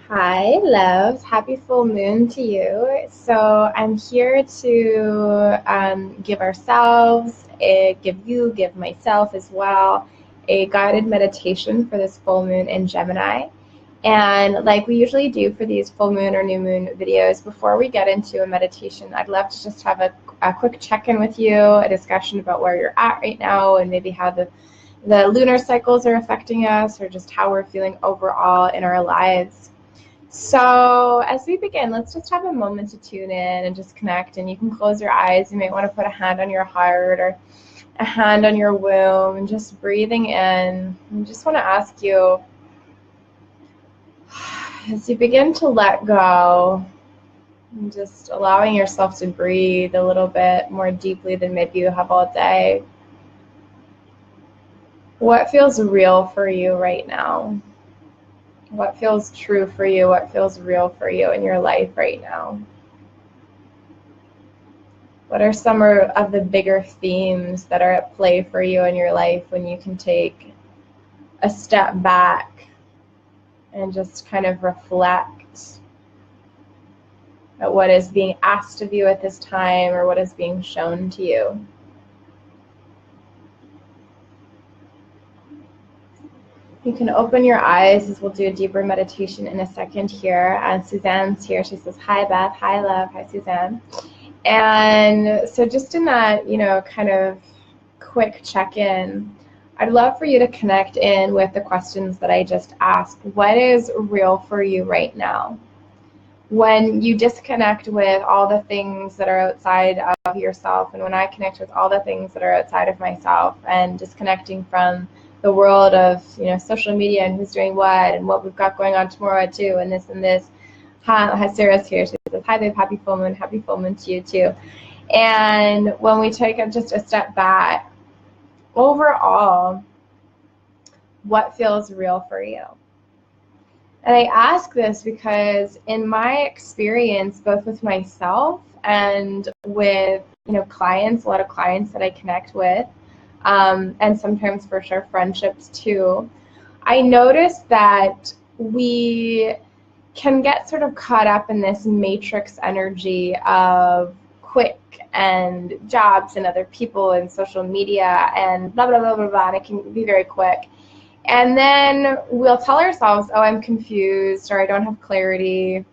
Hi, loves. Happy full moon to you. So I'm here to give ourselves, give myself as well, a guided meditation for this full moon in Gemini. And like we usually do for these full moon or new moon videos, before we get into a meditation, I'd love to just have a quick check-in with you, a discussion about where you're at right now and maybe how the lunar cycles are affecting us or just how we're feeling overall in our lives. So as we begin, let's just have a moment to tune in and just connect. And you can close your eyes. You might want to put a hand on your heart or a hand on your womb and just breathing in. I just want to ask you, as you begin to let go, and just allowing yourself to breathe a little bit more deeply than maybe you have all day, what feels real for you right now? What feels true for you? What feels real for you in your life right now? What are some of the bigger themes that are at play for you in your life when you can take a step back and just kind of reflect at what is being asked of you at this time or what is being shown to you? You can open your eyes as we'll do a deeper meditation in a second here. And Suzanne's here. She says, hi, Beth. Hi, love. Hi, Suzanne. And so just in that, kind of quick check-in, I'd love for you to connect in with the questions that I just asked. What is real for you right now? When you disconnect with all the things that are outside of yourself, and when I connect with all the things that are outside of myself, and disconnecting from the world of social media and who's doing what and what we've got going on tomorrow too, and this. Hi, Sarah's here. She says, hi babe, happy full moon to you too. And when we take just a step back, overall, what feels real for you? And I ask this because in my experience, both with myself and with clients, a lot of clients that I connect with, and sometimes for sure friendships too, I noticed that we can get sort of caught up in this matrix energy of quick and jobs and other people and social media and blah, blah, blah, blah, blah, and it can be very quick. And then we'll tell ourselves, oh, I'm confused, or I don't have clarity,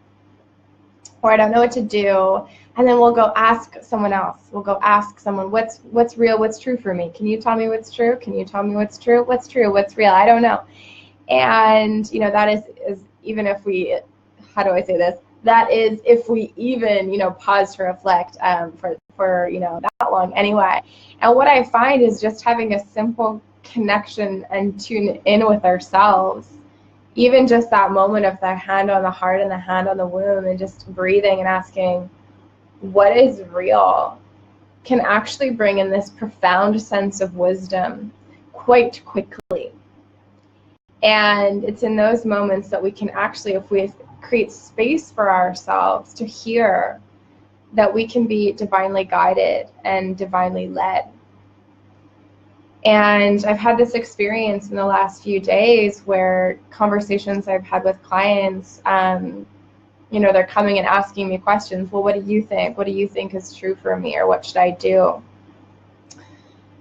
or I don't know what to do. And then we'll go ask someone else. We'll go ask someone, what's real, what's true for me? Can you tell me what's true? Can you tell me what's true? What's true? What's real? I don't know. And, that is even if we, how do I say this? That is if we even, pause to reflect for that long anyway. And what I find is just having a simple connection and tune in with ourselves, even just that moment of the hand on the heart and the hand on the womb and just breathing and asking, what is real, can actually bring in this profound sense of wisdom quite quickly. And it's in those moments that we can actually, if we create space for ourselves to hear, that we can be divinely guided and divinely led. And I've had this experience in the last few days where conversations I've had with clients, they're coming and asking me questions. Well, what do you think? What do you think is true for me? Or what should I do?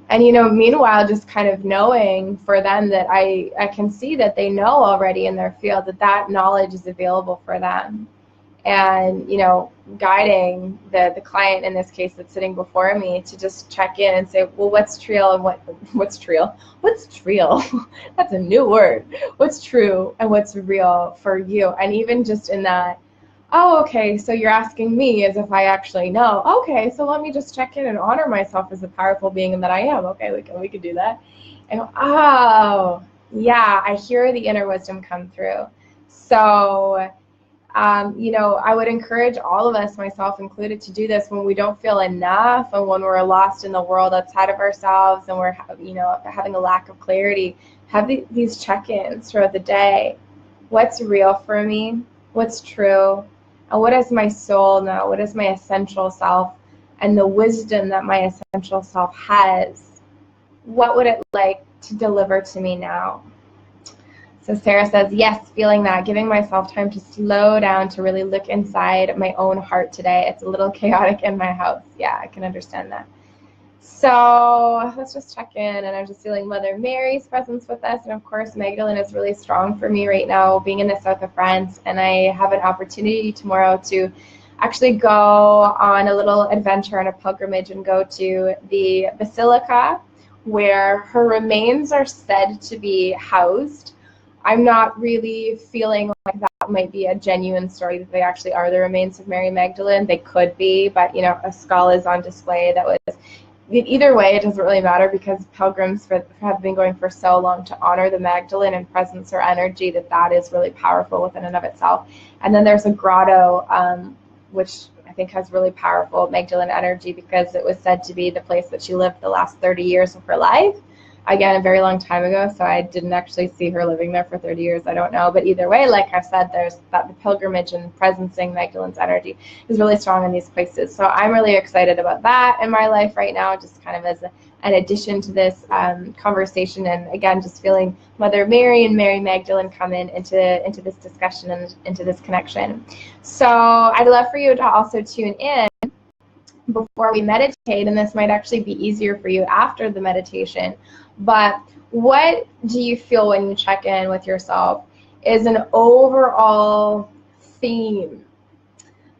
And, meanwhile, just kind of knowing for them that I can see that they know already in their field that knowledge is available for them. And, guiding the client in this case that's sitting before me to just check in and say, well, what's true and what's true? What's true? That's a new word. What's true and what's real for you? And even just in that, oh, okay, so you're asking me as if I actually know. Okay, so let me just check in and honor myself as a powerful being that I am. Okay, we can do that. And oh, yeah, I hear the inner wisdom come through. So, I would encourage all of us, myself included, to do this when we don't feel enough and when we're lost in the world outside of ourselves and we're, having a lack of clarity. Have these check-ins throughout the day. What's real for me? What's true? And what does my soul know? What is my essential self? And the wisdom that my essential self has, what would it like to deliver to me now? So Sarah says, yes, feeling that, giving myself time to slow down, to really look inside my own heart today. It's a little chaotic in my house. Yeah, I can understand that. So let's just check in, and I'm just feeling Mother Mary's presence with us. And of course, Magdalene is really strong for me right now, being in the south of France. And I have an opportunity tomorrow to actually go on a little adventure and a pilgrimage and go to the basilica where her remains are said to be housed. I'm not really feeling like that might be a genuine story, that they actually are the remains of Mary Magdalene. They could be, but, you know, a skull is on display that was, either way, it doesn't really matter, because pilgrims have been going for so long to honor the Magdalene and presence or energy, that is really powerful within and of itself. And then there's a grotto, which I think has really powerful Magdalene energy, because it was said to be the place that she lived the last 30 years of her life. Again, a very long time ago, so I didn't actually see her living there for 30 years. I don't know. But either way, like I said, there's that the pilgrimage and presencing Magdalene's energy is really strong in these places. So I'm really excited about that in my life right now, just kind of as an addition to this conversation. And again, just feeling Mother Mary and Mary Magdalene come into this discussion and into this connection. So I'd love for you to also tune in before we meditate, and this might actually be easier for you after the meditation. But what do you feel when you check in with yourself is an overall theme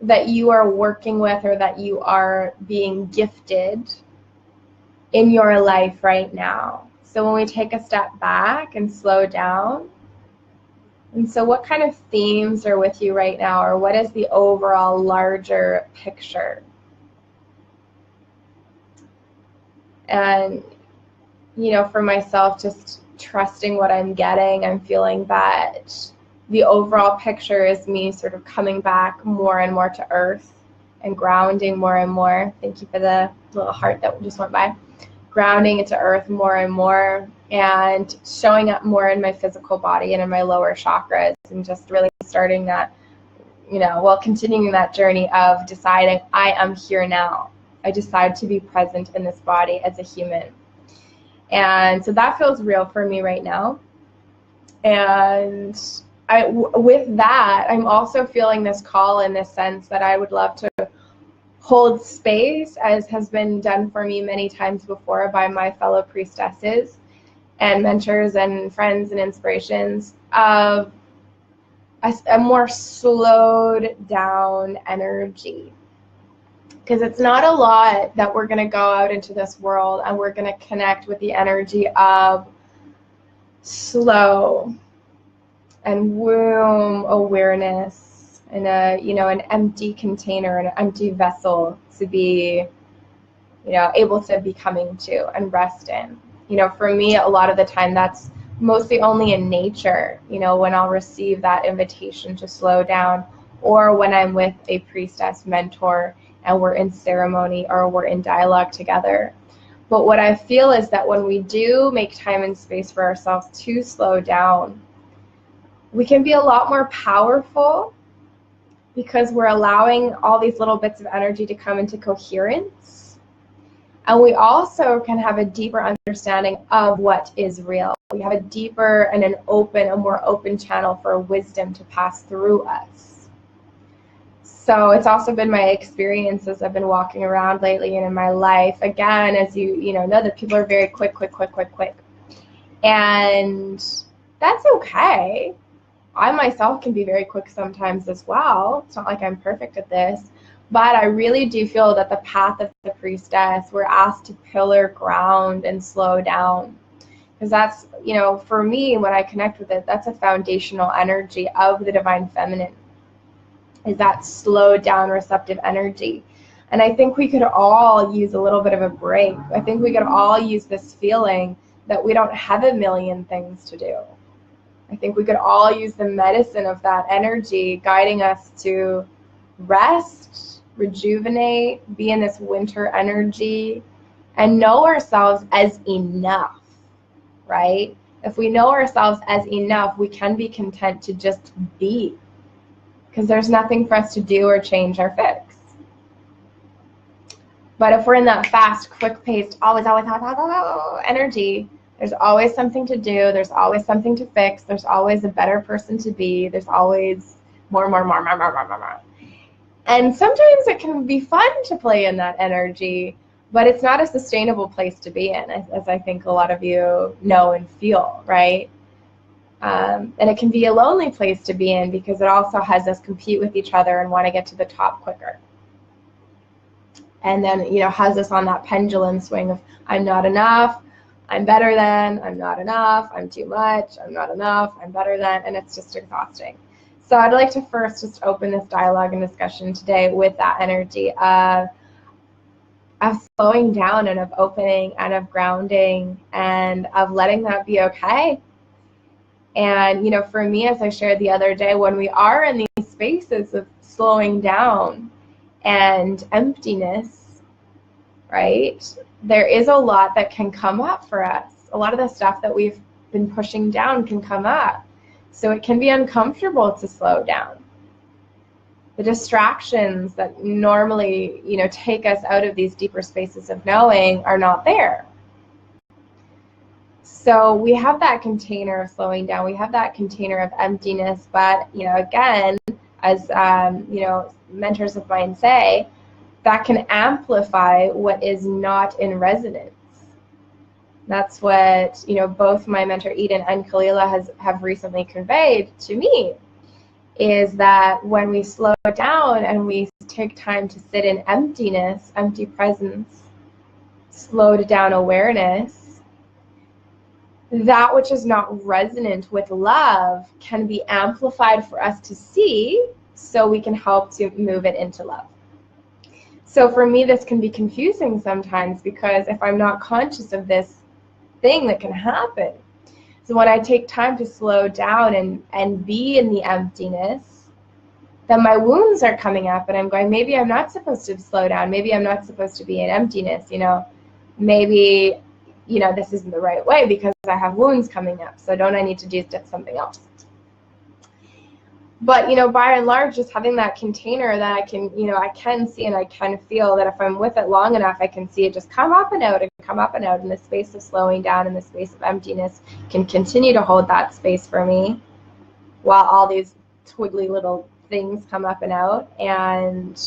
that you are working with, or that you are being gifted in your life right now? So when we take a step back and slow down, and so what kind of themes are with you right now, or what is the overall larger picture? And, you know, for myself, just trusting what I'm getting, I'm feeling that the overall picture is me sort of coming back more and more to earth and grounding more and more. Thank you for the little heart that just went by. Grounding into earth more and more, and showing up more in my physical body and in my lower chakras, and just really starting that, you know, well, continuing that journey of deciding I am here now. I decide to be present in this body as a human. And so that feels real for me right now. And with that, I'm also feeling this call in this sense that I would love to hold space, as has been done for me many times before by my fellow priestesses and mentors and friends and inspirations, of a more slowed down energy. Because it's not a lot that we're going to go out into this world and we're going to connect with the energy of slow and womb awareness, and an empty container and an empty vessel to be, able to be coming to and rest in. For me, a lot of the time that's mostly only in nature, when I'll receive that invitation to slow down, or when I'm with a priestess mentor and we're in ceremony or we're in dialogue together. But what I feel is that when we do make time and space for ourselves to slow down, we can be a lot more powerful, because we're allowing all these little bits of energy to come into coherence. And we also can have a deeper understanding of what is real. We have a deeper and a more open channel for wisdom to pass through us. So it's also been my experience as I've been walking around lately and in my life, again, as you know that people are very quick. And that's okay. I myself can be very quick sometimes as well. It's not like I'm perfect at this. But I really do feel that the path of the priestess, we're asked to pillar ground and slow down. Because that's, for me, when I connect with it, that's a foundational energy of the divine feminine, is that slowed down receptive energy. And I think we could all use a little bit of a break. I think we could all use this feeling that we don't have a million things to do. I think we could all use the medicine of that energy guiding us to rest, rejuvenate, be in this winter energy, and know ourselves as enough, right? If we know ourselves as enough, we can be content to just be, because there's nothing for us to do or change or fix. But if we're in that fast, quick-paced, always energy, There's always something to do. There's always something to fix. There's always a better person to be. There's always more. And sometimes it can be fun to play in that energy, but it's not a sustainable place to be in, as I think a lot of you know and feel, right? And it can be a lonely place to be in because it also has us compete with each other and want to get to the top quicker. And then, has us on that pendulum swing of I'm not enough, I'm better than, I'm not enough, I'm too much, I'm not enough, I'm better than, and it's just exhausting. So I'd like to first just open this dialogue and discussion today with that energy of slowing down and of opening and of grounding and of letting that be okay. And, for me, as I shared the other day, when we are in these spaces of slowing down and emptiness, right, there is a lot that can come up for us. A lot of the stuff that we've been pushing down can come up. So it can be uncomfortable to slow down. The distractions that normally, take us out of these deeper spaces of knowing are not there. So we have that container of slowing down. We have that container of emptiness. But, again, as, mentors of mine say, that can amplify what is not in resonance. That's what, both my mentor Eden and Kalila have recently conveyed to me, is that when we slow down and we take time to sit in emptiness, empty presence, slowed down awareness, that which is not resonant with love can be amplified for us to see so we can help to move it into love. So for me, this can be confusing sometimes because if I'm not conscious of this thing that can happen. So when I take time to slow down and be in the emptiness, then my wounds are coming up and I'm going, maybe I'm not supposed to slow down. Maybe I'm not supposed to be in emptiness, maybe, this isn't the right way because I have wounds coming up. So don't I need to do something else? But, by and large, just having that container that I can, I can see and I can feel that if I'm with it long enough, I can see it just come up and out and come up and out. And the space of slowing down and the space of emptiness can continue to hold that space for me while all these twiggly little things come up and out. And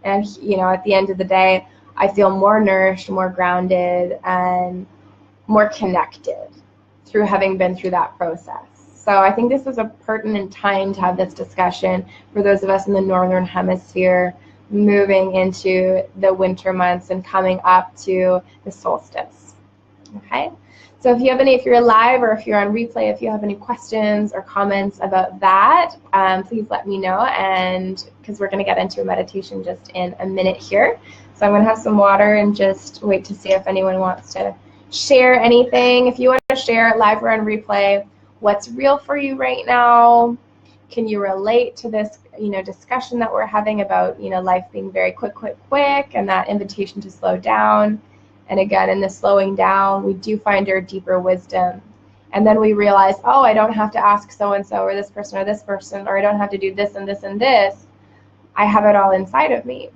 at the end of the day, I feel more nourished, more grounded, and more connected through having been through that process. So I think this is a pertinent time to have this discussion for those of us in the Northern Hemisphere moving into the winter months and coming up to the solstice. Okay? So if you're live or if you're on replay, if you have any questions or comments about that, please let me know, and because we're going to get into a meditation just in a minute here. So I'm going to have some water and just wait to see if anyone wants to share anything. If you want to share it live or on replay, what's real for you right now? Can you relate to this, discussion that we're having about, life being very quick, and that invitation to slow down? And again, in the slowing down, we do find our deeper wisdom. And then we realize, oh, I don't have to ask so-and-so or this person, or I don't have to do this and this and this. I have it all inside of me.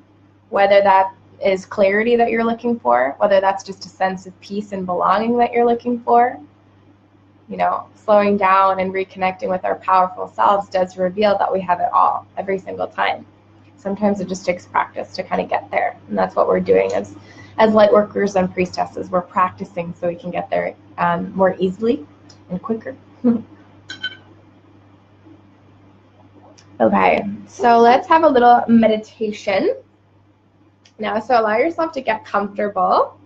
Whether that is clarity that you're looking for, whether that's just a sense of peace and belonging that you're looking for, slowing down and reconnecting with our powerful selves does reveal that we have it all every single time. Sometimes it just takes practice to kind of get there. And that's what we're doing as light workers and priestesses. We're practicing so we can get there more easily and quicker. Okay, so let's have a little meditation now. So allow yourself to get comfortable.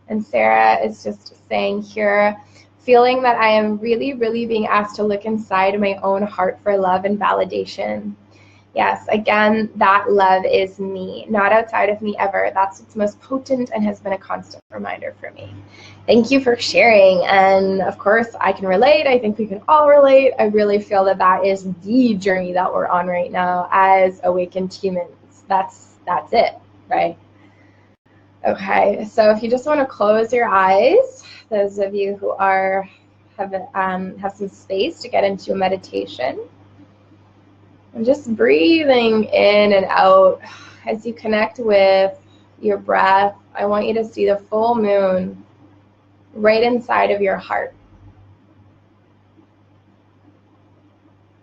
And Sarah is just saying here, feeling that I am really, really being asked to look inside my own heart for love and validation. Yes, again, that love is me, not outside of me ever. That's what's most potent and has been a constant reminder for me. Thank you for sharing. And of course, I can relate. I think we can all relate. I really feel that that is the journey that we're on right now as awakened humans. That's it, right? Okay, so if you just want to close your eyes, those of you who have some space to get into a meditation, and just breathing in and out as you connect with your breath. I want you to see the full moon right inside of your heart.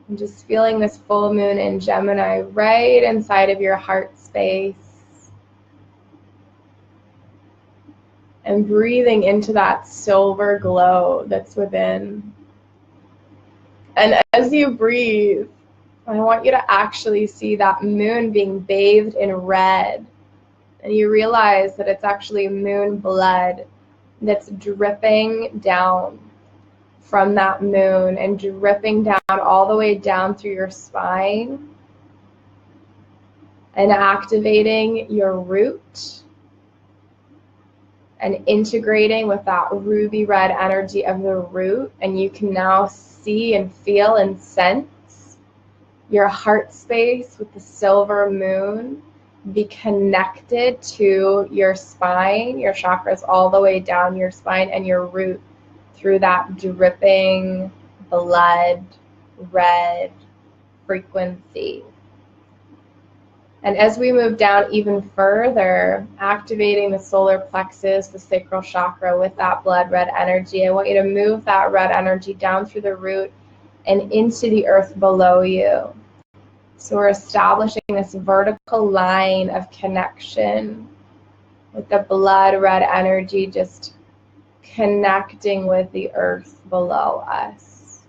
And just feeling this full moon in Gemini right inside of your heart space. And breathing into that silver glow that's within. And as you breathe, I want you to actually see that moon being bathed in red. And you realize that it's actually moon blood that's dripping down from that moon and dripping down all the way down through your spine and activating your root and integrating with that ruby red energy of the root. And you can now see and feel and sense your heart space with the silver moon be connected to your spine, your chakras all the way down your spine, and your root through that dripping blood red frequency. And as we move down even further, activating the solar plexus, the sacral chakra with that blood red energy, I want you to move that red energy down through the root and into the earth below you. So we're establishing this vertical line of connection with the blood red energy just connecting with the earth below us.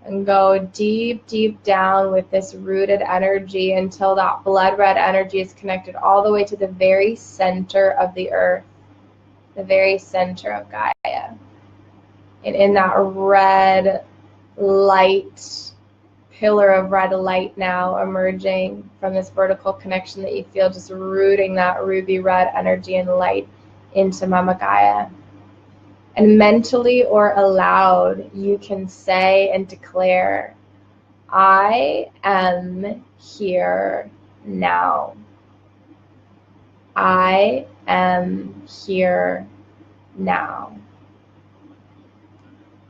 And go deep, deep down with this rooted energy until that blood red energy is connected all the way to the very center of the earth, the very center of Gaia. And in that red light, pillar of red light now emerging from this vertical connection that you feel, just rooting that ruby red energy and light into Mama Gaia. And mentally or aloud, you can say and declare, I am here now. I am here now.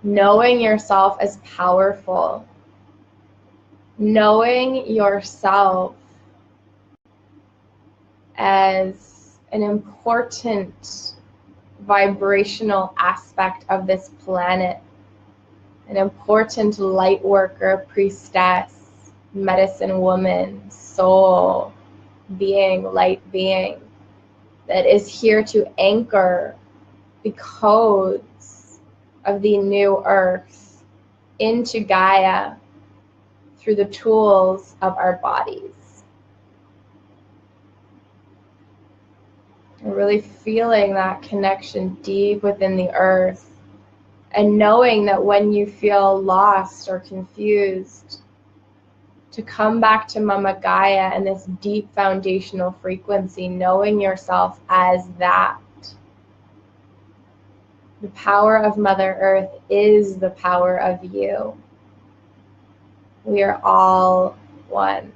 Knowing yourself as powerful. Knowing yourself as an important vibrational aspect of this planet, an important light worker, priestess, medicine woman, soul being, light being, that is here to anchor the codes of the new earth into Gaia through the tools of our bodies. And really feeling that connection deep within the earth, and knowing that when you feel lost or confused, to come back to Mama Gaia and this deep foundational frequency, knowing yourself as that. The power of Mother Earth is the power of you. We are all one.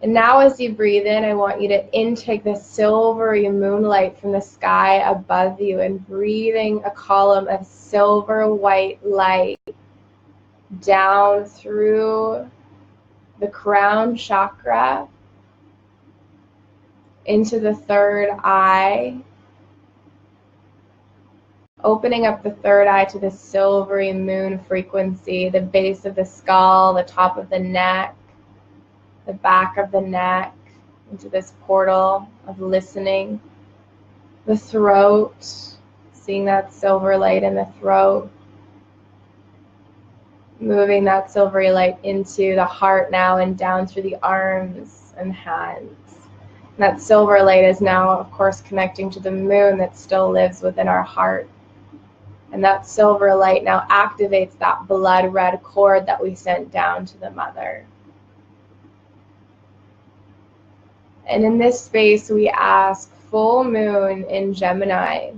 And now as you breathe in, I want you to intake the silvery moonlight from the sky above you, and breathing a column of silver white light down through the crown chakra into the third eye, opening up the third eye to the silvery moon frequency, the base of the skull, the top of the neck, the back of the neck, into this portal of listening. The throat, seeing that silver light in the throat. Moving that silvery light into the heart now and down through the arms and hands. And that silver light is now, of course, connecting to the moon that still lives within our heart. And that silver light now activates that blood red cord that we sent down to the mother. And in this space, we ask full moon in Gemini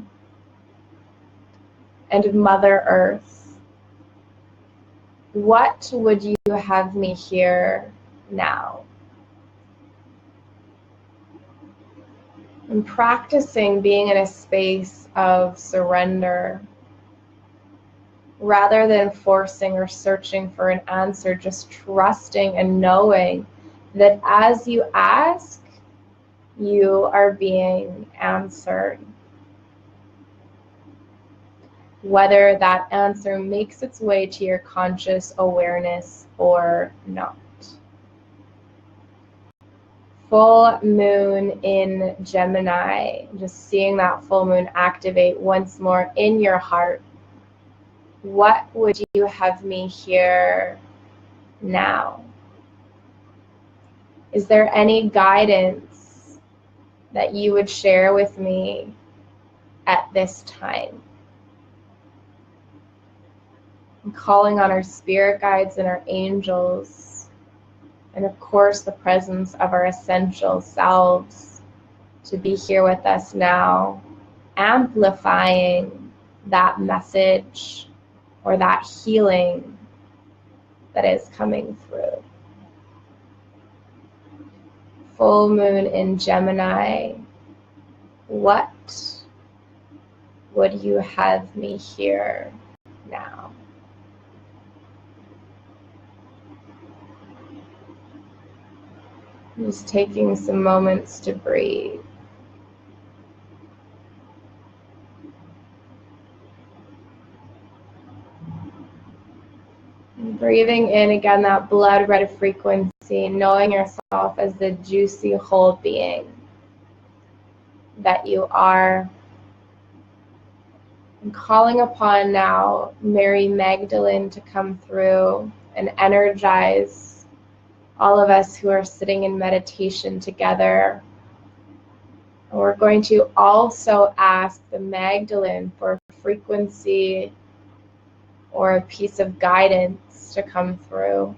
and Mother Earth, what would you have me hear now? And practicing being in a space of surrender, rather than forcing or searching for an answer, just trusting and knowing that as you ask, you are being answered. whether that answer makes its way to your conscious awareness or not. Full moon in Gemini, just seeing that full moon activate once more in your heart. What would you have me hear now? Is there any guidance that you would share with me at this time? I'm calling on our spirit guides and our angels, and of course the presence of our essential selves to be here with us now, amplifying that message or that healing that is coming through. Full moon in Gemini, what would you have me hear now? Just taking some moments to breathe. And breathing in again that blood red frequency, knowing yourself as the juicy whole being that you are. And calling upon now Mary Magdalene to come through and energize all of us who are sitting in meditation together. And we're going to also ask the Magdalene for a frequency or a piece of guidance to come through.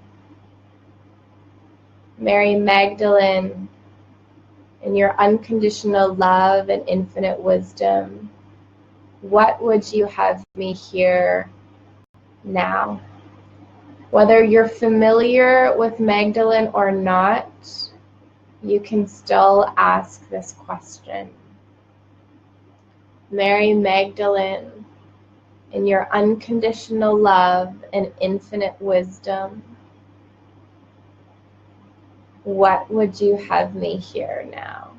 Mary Magdalene, in your unconditional love and infinite wisdom, what would you have me hear now? Whether you're familiar with Magdalene or not, you can still ask this question. Mary Magdalene, in your unconditional love and infinite wisdom, what would you have me hear now?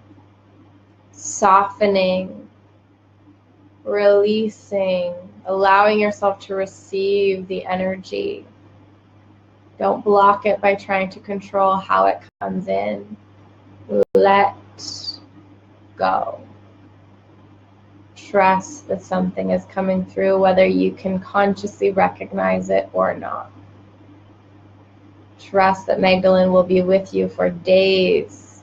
Softening, releasing, allowing yourself to receive the energy. Don't block it by trying to control how it comes in. Let go. Trust that something is coming through, whether you can consciously recognize it or not. Trust that Magdalene will be with you for days,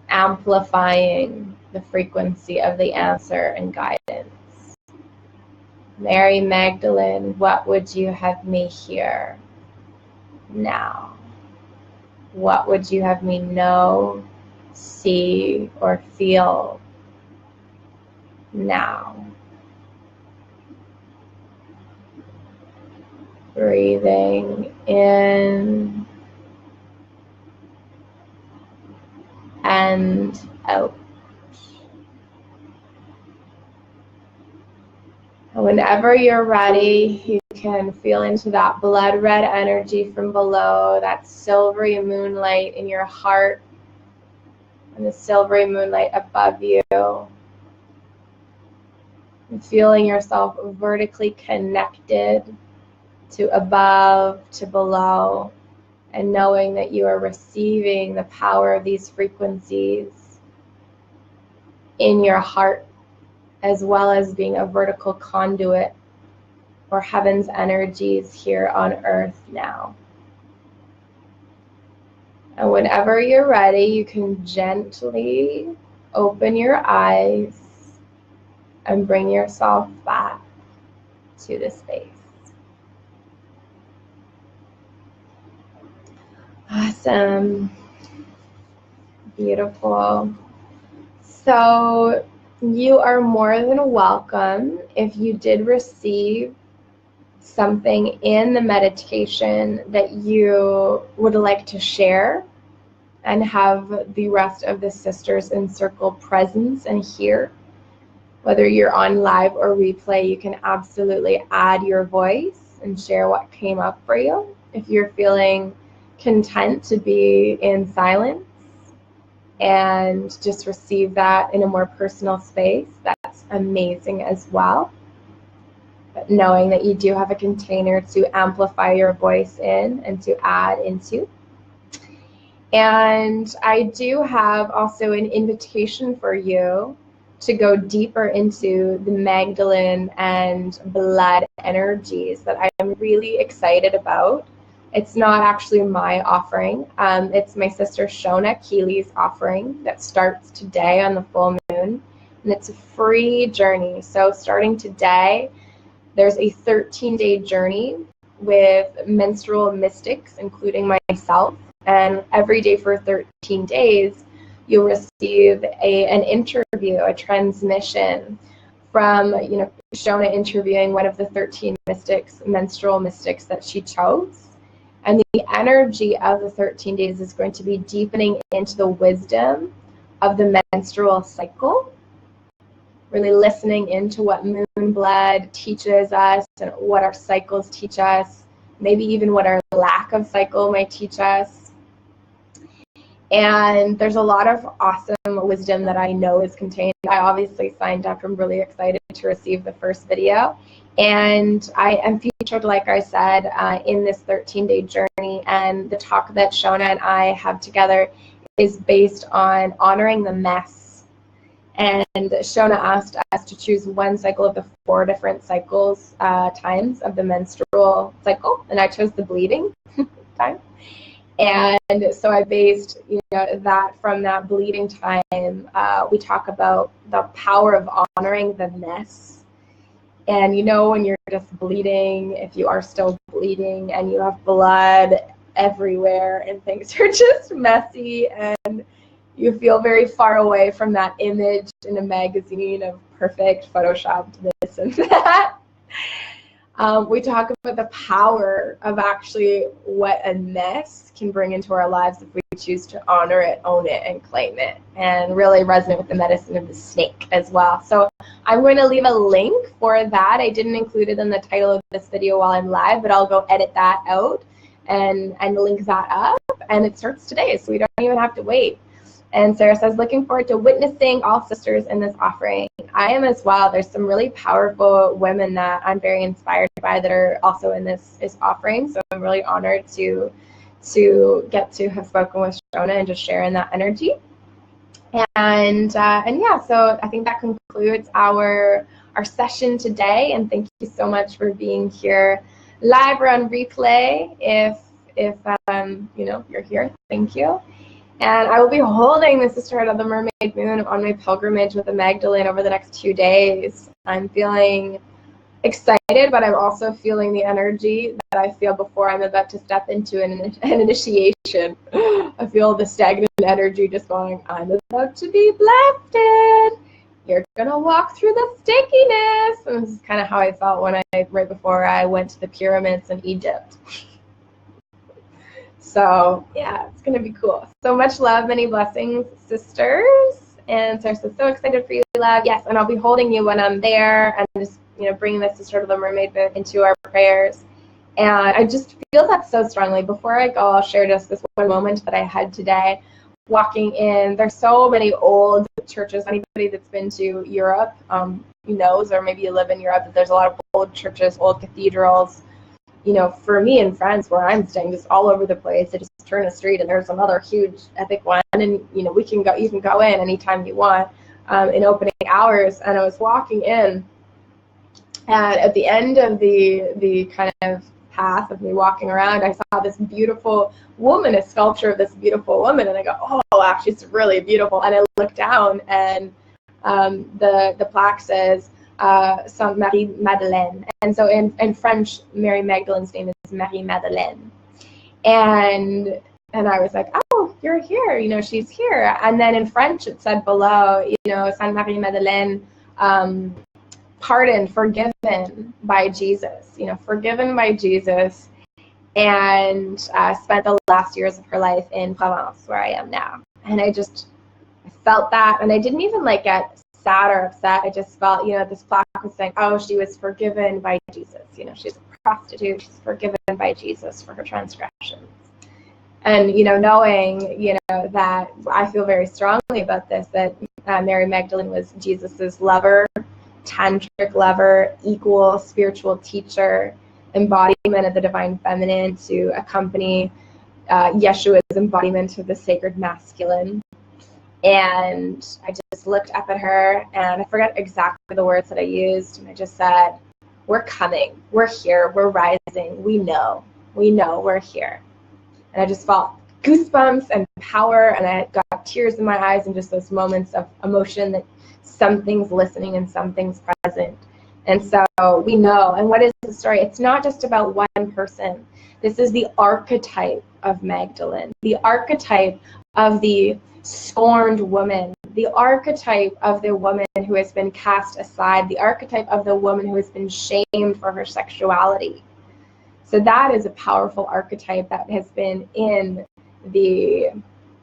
amplifying the frequency of the answer and guidance. Mary Magdalene, what would you have me hear now? What would you have me know, see, or feel now? Breathing in and out. And whenever you're ready, you can feel into that blood red energy from below, that silvery moonlight in your heart, and the silvery moonlight above you. And feeling yourself vertically connected to above, to below, and knowing that you are receiving the power of these frequencies in your heart, as well as being a vertical conduit for heaven's energies here on earth now. And whenever you're ready, you can gently open your eyes and bring yourself back to the space. Awesome. Beautiful. So you are more than welcome, if you did receive something in the meditation that you would like to share and have the rest of the Sisters in Circle presence and hear. Whether you're on live or replay, you can absolutely add your voice and share what came up for you. If you're feeling content to be in silence and just receive that in a more personal space, that's amazing as well. knowing that you do have a container to amplify your voice in and to add into. And I do have also an invitation for you to go deeper into the Magdalene and blood energies that I'm really excited about. It's not actually my offering. It's my sister Shona Keeley's offering that starts today on the full moon. And it's a free journey. So starting today, there's a 13-day journey with menstrual mystics, including myself. And every day for 13 days, you'll receive an interview, a transmission from, Shona interviewing one of the 13 mystics, menstrual mystics that she chose. And the energy of the 13 days is going to be deepening into the wisdom of the menstrual cycle, really listening into what moon blood teaches us and what our cycles teach us, maybe even what our lack of cycle might teach us. And there's a lot of awesome wisdom that I know is contained. I obviously signed up. I'm really excited to receive the first video. And I am featured, like I said, in this 13-day journey. And the talk that Shona and I have together is based on honoring the mess. And Shona asked us to choose one cycle of the 4 different cycles, times of the menstrual cycle. And I chose the bleeding time. And so I based, that from that bleeding time. We talk about the power of honoring the mess. And when you're just bleeding, if you are still bleeding and you have blood everywhere and things are just messy and you feel very far away from that image in a magazine of perfect photoshopped this and that. We talk about the power of actually what a mess can bring into our lives if we choose to honor it, own it, and claim it, and really resonate with the medicine of the snake as well. So I'm going to leave a link for that. I didn't include it in the title of this video while I'm live, but I'll go edit that out and link that up. And it starts today, so we don't even have to wait. And Sarah says, looking forward to witnessing all sisters in this offering. I am as well. There's some really powerful women that I'm very inspired by that are also in this offering. So I'm really honored to get to have spoken with Shona and just share in that energy. And yeah, so I think that concludes our session today. And thank you so much for being here live or on replay. If you're here, thank you. And I will be holding the Sisterhood of the Mermaid Moon on my pilgrimage with the Magdalene over the next 2 days. I'm feeling excited, but I'm also feeling the energy that I feel before I'm about to step into an initiation. I feel the stagnant energy just going, I'm about to be blasted. You're going to walk through the stickiness. And this is kind of how I felt right before I went to the pyramids in Egypt. So yeah, it's going to be cool. So much love, many blessings, sisters. And Sarah says, so excited for you, love. Yes, and I'll be holding you when I'm there and just, bringing the Sisterhood of the Mermaid into our prayers. And I just feel that so strongly. Before I go, I'll share just this one moment that I had today. Walking in, there's so many old churches. Anybody that's been to Europe knows, or maybe you live in Europe, there's a lot of old churches, old cathedrals. For me and friends where I'm staying, just all over the place. I just turn a street and there's another huge epic one, and you can go in anytime you want in opening hours. And I was walking in, and at the end of the kind of path of me walking around, I saw this beautiful woman, a sculpture of this beautiful woman, and I go, oh wow, she's really beautiful. And I look down, and the plaque says Sainte Marie Madeleine, and so in French, Mary Magdalene's name is Marie Madeleine, and I was like, oh, you're here, she's here. And then in French it said below, Sainte Marie Madeleine, pardoned, forgiven by Jesus, forgiven by Jesus, and spent the last years of her life in Provence, where I am now. And I felt that, and I didn't even get sad or upset. I just felt, this plaque was saying, oh, she was forgiven by Jesus. She's a prostitute. She's forgiven by Jesus for her transgressions. And, knowing, that I feel very strongly about this, that Mary Magdalene was Jesus's lover tantric lover, equal spiritual teacher, embodiment of the divine feminine to accompany Yeshua's embodiment of the sacred masculine. And I just looked up at her, and I forget exactly the words that I used, and I just said, we're coming, we're here, we're rising, we know we're here. And I just felt goosebumps and power, and I got tears in my eyes, and just those moments of emotion that something's listening and something's present. And so we know. And what is the story? It's not just about one person. This is the archetype of Magdalene, the archetype of the scorned woman, the archetype of the woman who has been cast aside, the archetype of the woman who has been shamed for her sexuality. So that is a powerful archetype that has been in the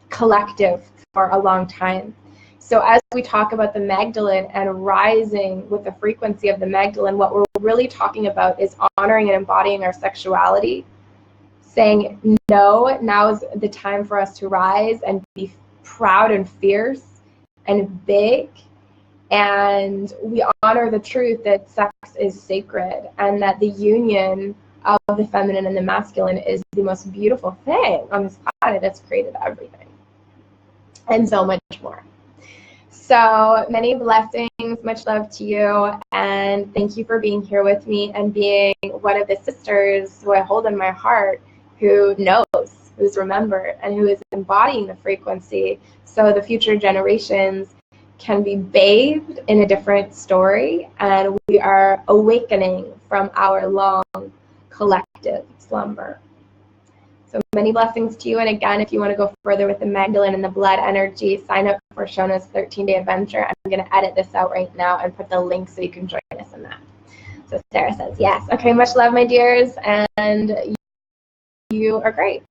collective for a long time. So as we talk about the Magdalene and rising with the frequency of the Magdalene, what we're really talking about is honoring and embodying our sexuality, saying, no, now is the time for us to rise and be proud and fierce and big. And we honor the truth that sex is sacred, and that the union of the feminine and the masculine is the most beautiful thing on this planet that's created everything. And so much more. So many blessings, much love to you, and thank you for being here with me and being one of the sisters who I hold in my heart, who knows, who's remembered, and who is embodying the frequency so the future generations can be bathed in a different story, and we are awakening from our long collective slumber. So many blessings to you. And again, if you want to go further with the Magdalene and the blood energy, sign up for Shona's 13-day adventure. I'm going to edit this out right now and put the link so you can join us in that. So Sarah says yes. Okay, much love, my dears, and you are great.